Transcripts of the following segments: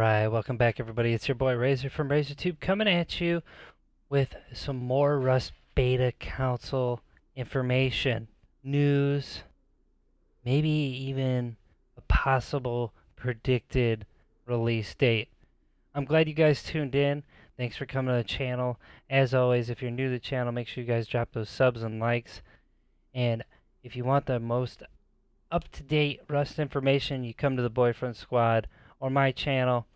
Alright, welcome back everybody. It's your boy Razor from RazorTube coming at you with some more Rust Beta Council information, news, maybe even a possible predicted release date. I'm glad you guys tuned in. Thanks for coming to the channel. As always, if you're new to the channel, make sure you guys drop those subs and likes. And if you want the most up-to-date Rust information, you come to the Boyfriend Squad or my channel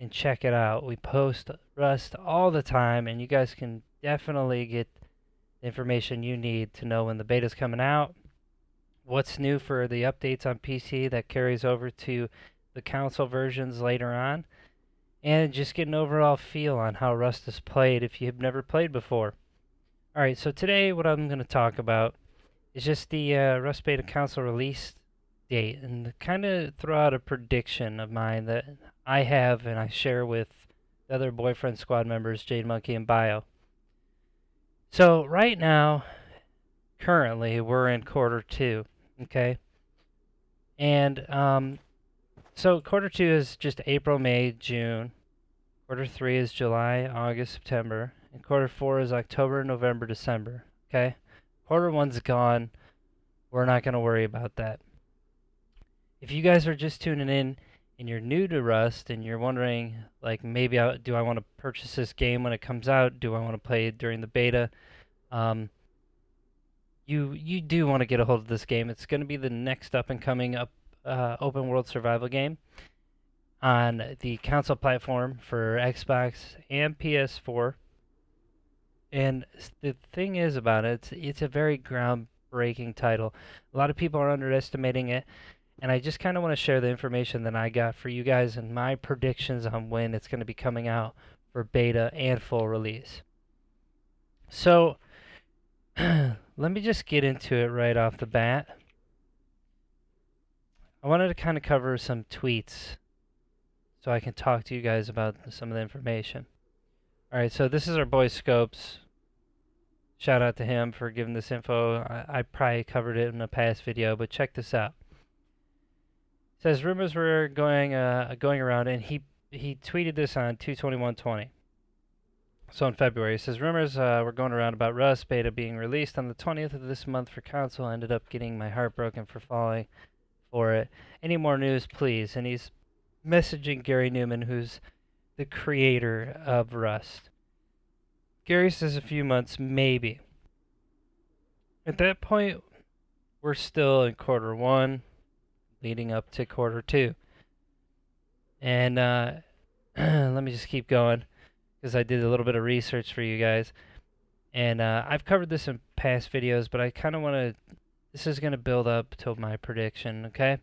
and check it out. We post Rust all the time, and you guys can definitely get the information you need to know when the beta's coming out, what's new for the updates on PC that carries over to the console versions later on, and just get an overall feel on how Rust is played if you've never played before. Alright, so today what I'm going to talk about is just the Rust Beta Console release date, and kind of throw out a prediction of mine that I have and I share with the other Boyfriend Squad members, Jade Monkey and Bio. So right now, currently, we're in quarter 2, okay? And so quarter 2 is just April, May, June. Quarter 3 is July, August, September. And quarter 4 is October, November, December, okay? Quarter 1's gone. We're not going to worry about that. If you guys are just tuning in and you're new to Rust and you're wondering, like, maybe do I want to purchase this game when it comes out? Do I want to play it during the beta? You do want to get a hold of this game. It's going to be the next up-and-coming open world survival game on the console platform for Xbox and PS4. And the thing is about it, it's a very groundbreaking title. A lot of people are underestimating it. And I just kind of want to share the information that I got for you guys and my predictions on when it's going to be coming out for beta and full release. So, let me just get into it right off the bat. I wanted to kind of cover some tweets so I can talk to you guys about some of the information. Alright, so this is our boy Scopes. Shout out to him for giving this info. I probably covered it in a past video, but check this out. Says rumors were going around, and he tweeted this on 2/21/20. So in February, it says rumors were going around about Rust Beta being released on the 20th of this month for console. I ended up getting my heart broken for falling for it. Any more news, please? And he's messaging Gary Newman, who's the creator of Rust. Gary says a few months, maybe. At that point, we're still in quarter 1. Leading up to quarter 2. And let me just keep going because I did a little bit of research for you guys. And I've covered this in past videos, but I kind of want to, this is going to build up to my prediction, okay?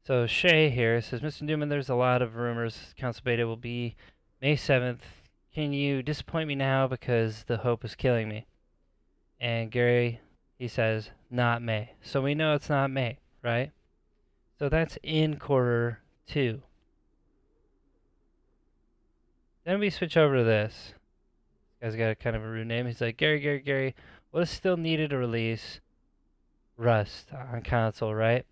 So Shay here says, Mr. Newman, there's a lot of rumors console beta will be May 7th. Can you disappoint me now because the hope is killing me? And Gary, he says, not May. So we know it's not May, right? So that's in quarter 2. Then we switch over to this. This guy's got a kind of a rude name. He's like, Gary, what is still needed to release Rust on console, right?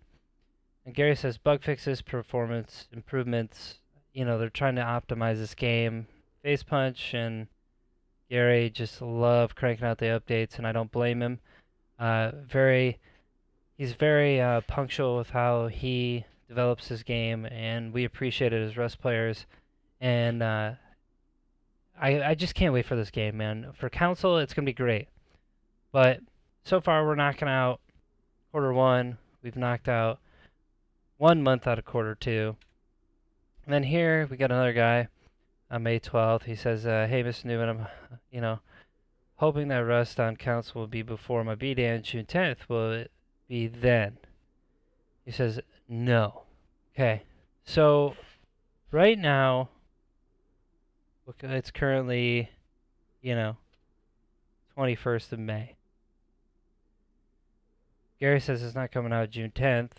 And Gary says bug fixes, performance improvements. You know, they're trying to optimize this game. Face punch, and Gary just love cranking out the updates, and I don't blame him. He's very punctual with how he develops his game, and we appreciate it as Rust players. And I just can't wait for this game, man. For console, it's going to be great. But so far, we're knocking out quarter 1. We've knocked out 1 month out of quarter 2. And then here, we got another guy on May 12th. He says, hey, Mr. Newman, I'm, hoping that Rust on console will be before my beta on June 10th. Will it be then? He says no. Okay, so right now it's currently 21st of May. Gary says it's not coming out June 10th.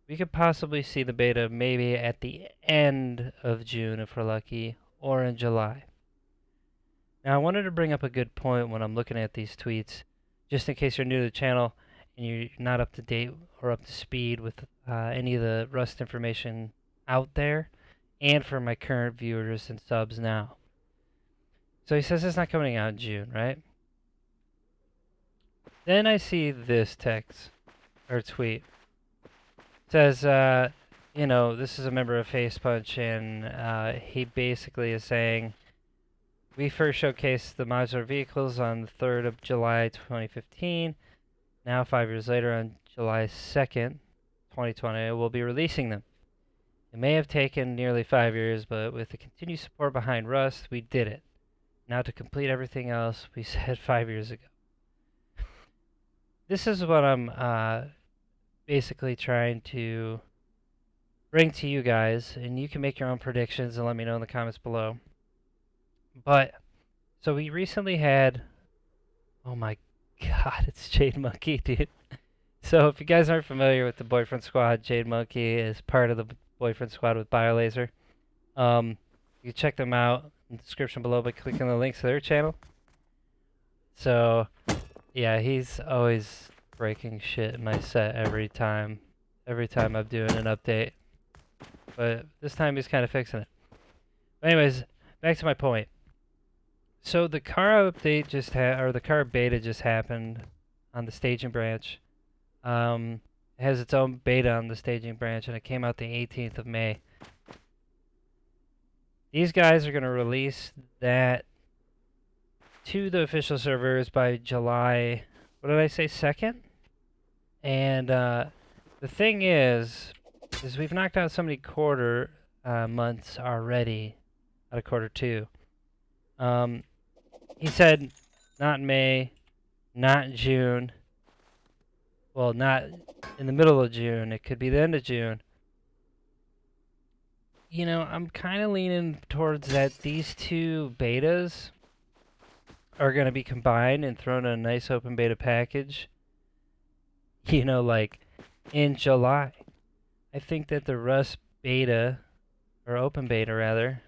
We could possibly see the beta maybe at the end of June if we're lucky, or in July. Now I wanted to bring up a good point when I'm looking at these tweets, just in case you're new to the channel and you're not up to date or up to speed with any of the Rust information out there, and for my current viewers and subs now. So he says it's not coming out in June, right? Then I see this text or tweet. It says, you know, this is a member of Face Punch, and he basically is saying, we first showcased the modular vehicles on the 3rd of July 2015. Now, 5 years later, on July 2nd, 2020, we'll be releasing them. It may have taken nearly 5 years, but with the continued support behind Rust, we did it. Now to complete everything else we said 5 years ago. This is what I'm basically trying to bring to you guys, and you can make your own predictions and let me know in the comments below. But, so we recently had, oh my god, it's Jade Monkey, dude. So if you guys aren't familiar with the Boyfriend Squad, Jade Monkey is part of the Boyfriend Squad with BioLaser. You can check them out in the description below by clicking the links to their channel. So, yeah, he's always breaking shit in my set every time I'm doing an update. But this time he's kind of fixing it. But anyways, back to my point. So the car update the car beta just happened on the staging branch. It has its own beta on the staging branch, and it came out the 18th of May. These guys are going to release that to the official servers by July, what did I say, 2nd? And the thing is we've knocked out so many quarter months already out of quarter 2. He said not in May, not in June. Well, not in the middle of June. It could be the end of June. You know, I'm kind of leaning towards that these two betas are going to be combined and thrown in a nice open beta package. You know, like in July. I think that the Rust beta, or open beta rather,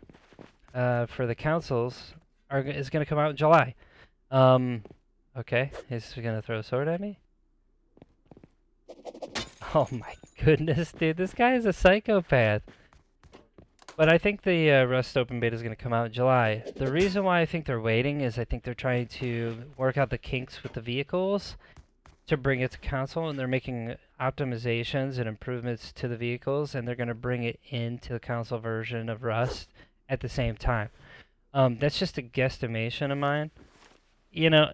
for the councils is going to come out in July. Okay, he's going to throw a sword at me? Oh my goodness, dude, this guy is a psychopath. But I think the Rust open beta is going to come out in July. The reason why I think they're waiting is I think they're trying to work out the kinks with the vehicles to bring it to console, and they're making optimizations and improvements to the vehicles, and they're going to bring it into the console version of Rust at the same time. That's just a guesstimation of mine. You know,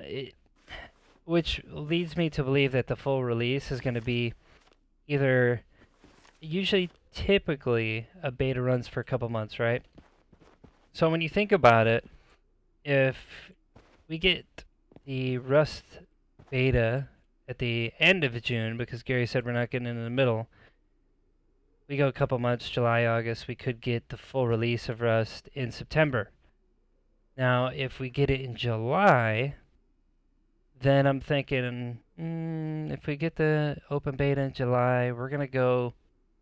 which leads me to believe that the full release is going to be either, typically, a beta runs for a couple months, right? So when you think about it, if we get the Rust beta at the end of June, because Gary said we're not getting in the middle, we go a couple months, July, August, we could get the full release of Rust in September. Now, if we get it in July, then I'm thinking, if we get the open beta in July, we're going to go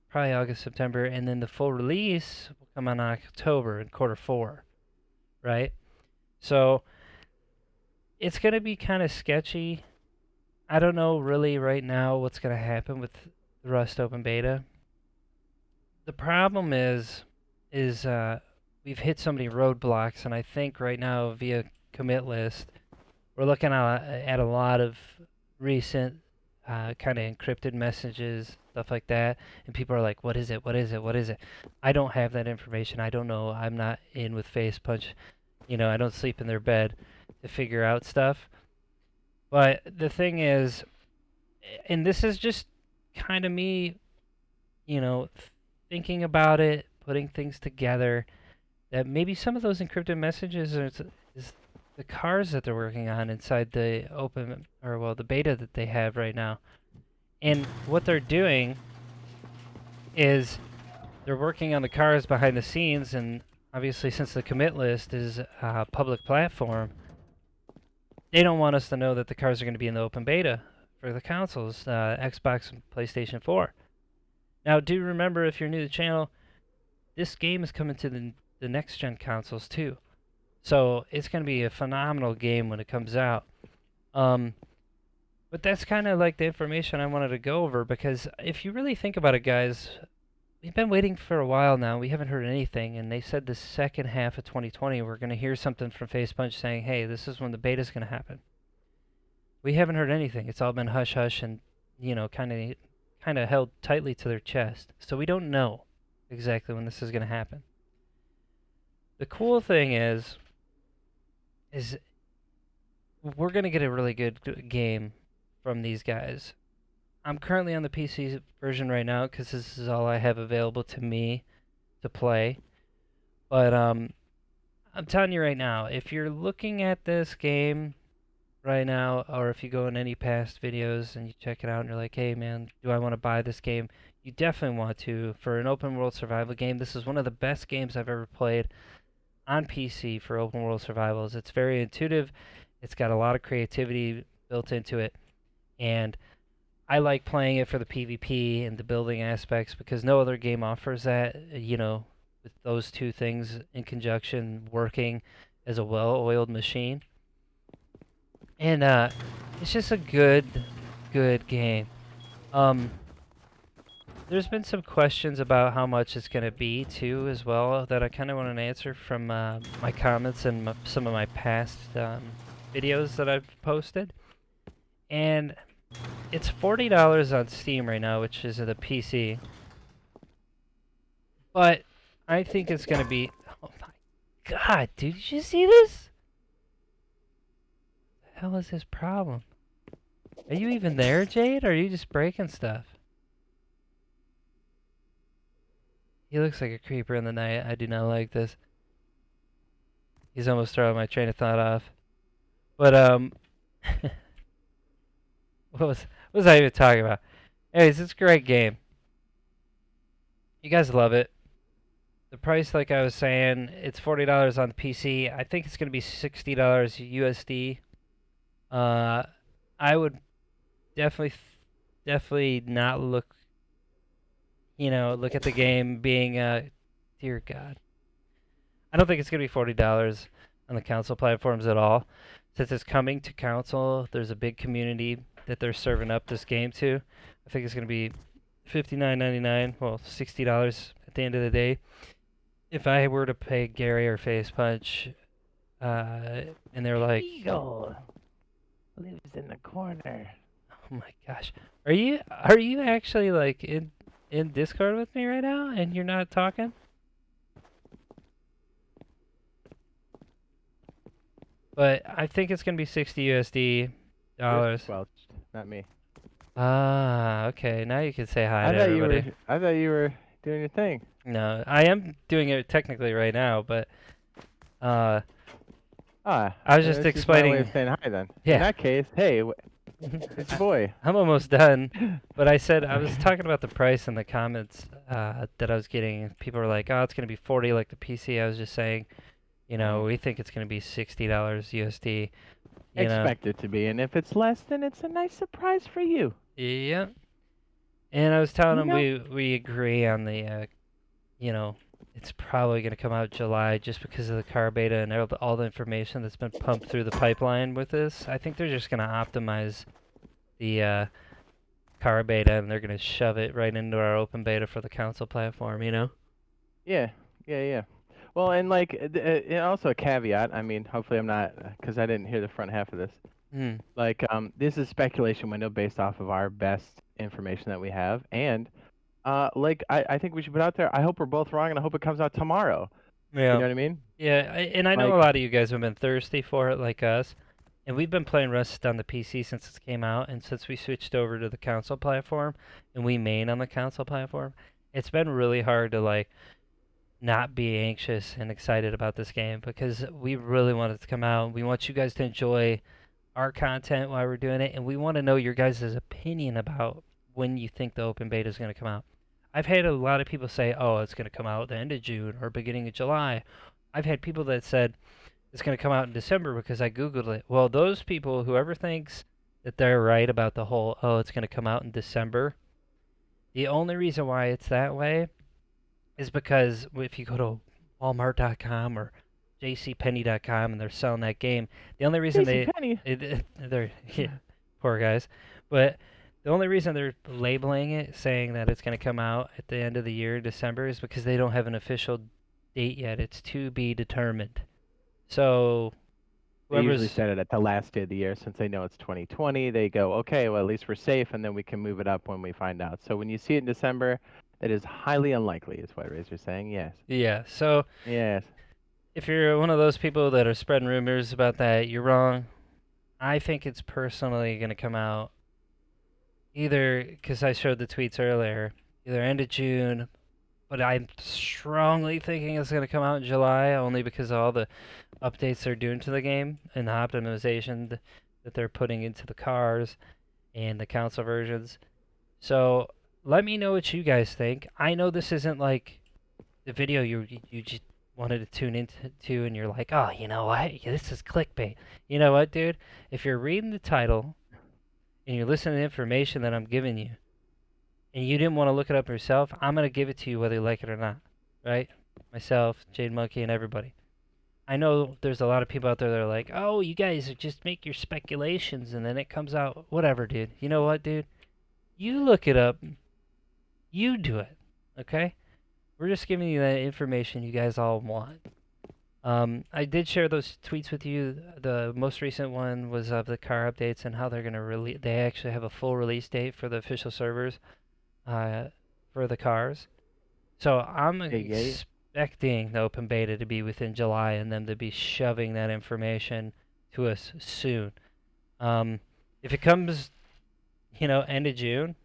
probably August, September, and then the full release will come on October in quarter 4, right? So, it's going to be kind of sketchy. I don't know really right now what's going to happen with the Rust open beta. The problem is we've hit so many roadblocks, and I think right now via commit list, we're looking at a lot of recent kind of encrypted messages, stuff like that, and people are like, what is it, what is it, what is it? I don't have that information. I don't know. I'm not in with Face Punch. You know, I don't sleep in their bed to figure out stuff. But the thing is, and this is just kind of me, you know, thinking about it, putting things together, that maybe some of those encrypted messages is the cars that they're working on inside the open, or well, the beta that they have right now. And what they're doing is they're working on the cars behind the scenes, and obviously since the commit list is a public platform, they don't want us to know that the cars are going to be in the open beta for the consoles, Xbox and PlayStation 4. Now, do remember, if you're new to the channel, this game is coming to the next-gen consoles too. So it's going to be a phenomenal game when it comes out. But that's kind of like the information I wanted to go over, because if you really think about it, guys, we've been waiting for a while now. We haven't heard anything, and they said the second half of 2020 we're going to hear something from Facepunch saying, "Hey, this is when the beta's going to happen." We haven't heard anything. It's all been hush hush and kind of held tightly to their chest. So we don't know exactly when this is going to happen. The cool thing is we're going to get a really good game from these guys. I'm currently on the PC version right now because this is all I have available to me to play. But I'm telling you right now, if you're looking at this game right now, or if you go in any past videos and you check it out and you're like, hey man, do I want to buy this game? You definitely want to. For an open world survival game, this is one of the best games I've ever played on PC for open world survivals. It's very intuitive. It's got a lot of creativity built into it. And I like playing it for the PvP and the building aspects because no other game offers that, with those two things in conjunction working as a well-oiled machine. And it's just a good game. There's been some questions about how much it's going to be too, as well, that I kind of want to answer from my comments and some of my past videos that I've posted. And it's $40 on Steam right now, which is the PC. But I think it's going to be... Oh my god, dude, did you see this? What the hell is his problem? Are you even there, Jade, or are you just breaking stuff? He looks like a creeper in the night. I do not like this. He's almost throwing my train of thought off. But, what was I even talking about? Anyways, it's a great game. You guys love it. The price, like I was saying, it's $40 on the PC. I think it's going to be $60 USD. I would definitely not look at the game being, dear God. I don't think it's going to be $40 on the console platforms at all. Since it's coming to console, there's a big community that they're serving up this game to. I think it's going to be $59.99, well, $60 at the end of the day. If I were to pay Gary or Facepunch, and they're like, Eagle lives in the corner. oh my gosh, are you actually like in Discord with me right now, and you're not talking? But I think it's gonna be 60 USD dollars. Squelched, not me. Ah, okay. Now you can say hi to everybody. I thought you were doing your thing. No, I am doing it technically right now, but I was just explaining. Just my way of saying hi then. Yeah. In that case, hey, it's your boy. I'm almost done, but I was talking about the price in the comments that I was getting. People were like, "Oh, it's gonna be 40 like the PC." I was just saying, we think it's gonna be $60 USD. Expect it to be, and if it's less, then it's a nice surprise for you. Yeah. And I was telling them we agree on the, it's probably going to come out July just because of the car beta and all the information that's been pumped through the pipeline with this. I think they're just going to optimize the car beta and they're going to shove it right into our open beta for the console platform, Yeah. Well, and like, also a caveat. I mean, hopefully I'm not, because I didn't hear the front half of this. Like, this is speculation window based off of our best information that we have, and I think we should put out there. I hope we're both wrong, and I hope it comes out tomorrow. Yeah. You know what I mean? Yeah, and I know a lot of you guys have been thirsty for it, like us, and we've been playing Rust on the PC since it came out, and since we switched over to the console platform, and we main on the console platform, it's been really hard to not be anxious and excited about this game because we really want it to come out. We want you guys to enjoy our content while we're doing it, and we want to know your guys' opinion about when you think the open beta is going to come out. I've had a lot of people say, oh, it's going to come out at the end of June or beginning of July. I've had people that said it's going to come out in December because I Googled it. Well, those people, whoever thinks that they're right about the whole, oh, it's going to come out in December, the only reason why it's that way is because if you go to Walmart.com or JCPenney.com and they're selling that game, the only reason they're poor guys, but The only reason they're labeling it, saying that it's going to come out at the end of the year, December, is because they don't have an official date yet. It's to be determined. So They usually whoever's set it at the last day of the year since they know it's 2020. They go, okay, well, at least we're safe, and then we can move it up when we find out. So when you see it in December, it is highly unlikely, is what Razor's saying. Yes. yeah. So Yes. if you're one of those people that are spreading rumors about that, you're wrong. I think it's personally going to come out either because I showed the tweets earlier, either end of June, but I'm strongly thinking it's going to come out in July only because of all the updates they're doing to the game and the optimization that they're putting into the cars and the console versions. So let me know what you guys think. I know this isn't like the video you just wanted to tune into and you're like, oh, you know what? This is clickbait. You know what, dude? If you're reading the title and you're listening to the information that I'm giving you, and you didn't want to look it up yourself, I'm going to give it to you whether you like it or not, right? Myself, Jade Monkey, and everybody. I know there's a lot of people out there that are like, oh, you guys just make your speculations and then it comes out. Whatever, dude. You know what, dude? You look it up. You do it, okay? We're just giving you that information you guys all want. I did share those tweets with you. The most recent one was of the car updates and how they're going to release. They actually have a full release date for the official servers. For the cars. So I'm expecting the open beta to be within July and them to be shoving that information to us soon. If it comes, end of June,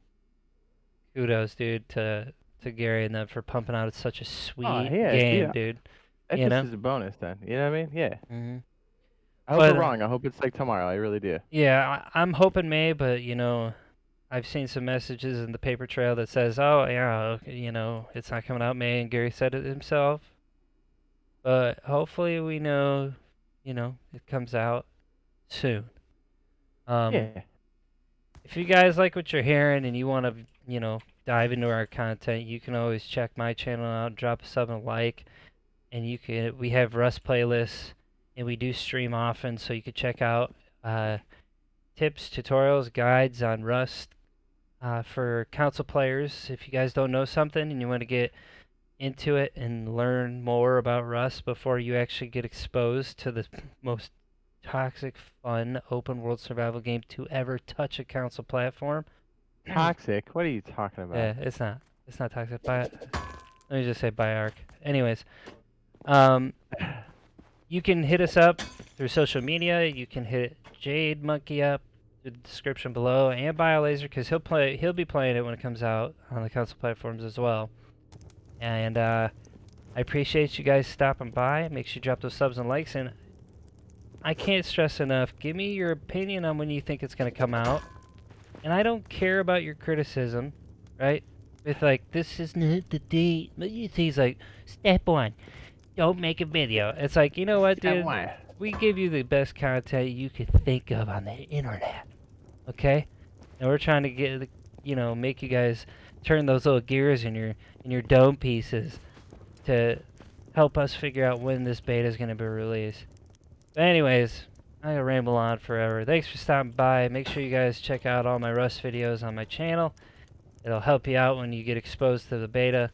kudos, dude, to Gary and them for pumping out such a sweet game, dude. That just is a bonus then. You know what I mean? Yeah. Mm-hmm. I hope we're wrong. I hope it's like tomorrow. I really do. Yeah, I'm hoping May, but I've seen some messages in the paper trail that says, oh, yeah, it's not coming out May, and Gary said it himself. But hopefully we know, it comes out soon. Yeah. If you guys like what you're hearing and you want to, dive into our content, you can always check my channel out, drop a sub and a like, and we have Rust playlists, and we do stream often, so you can check out tips, tutorials, guides on Rust for console players. If you guys don't know something and you want to get into it and learn more about Rust before you actually get exposed to the most toxic, fun, open world survival game to ever touch a console platform. Toxic? What are you talking about? Yeah, it's not. It's not toxic. Let me just say Arc. Anyways, you can hit us up through social media. You can hit Jade Monkey up in the description below, and BioLaser, because he'll be playing it when it comes out on the console platforms as well. And I appreciate you guys stopping by. Make sure you drop those subs and likes, and I can't stress enough, give me your opinion on when you think it's going to come out. And I don't care about your criticism, right? With like, this is not the date. But he's like, step one, don't make a video. It's like, you know what, dude? We give you the best content you could think of on the internet, okay? And we're trying to get, make you guys turn those little gears in your dome pieces to help us figure out when this beta is going to be released. But anyways, I could ramble on forever. Thanks for stopping by. Make sure you guys check out all my Rust videos on my channel. It'll help you out when you get exposed to the beta.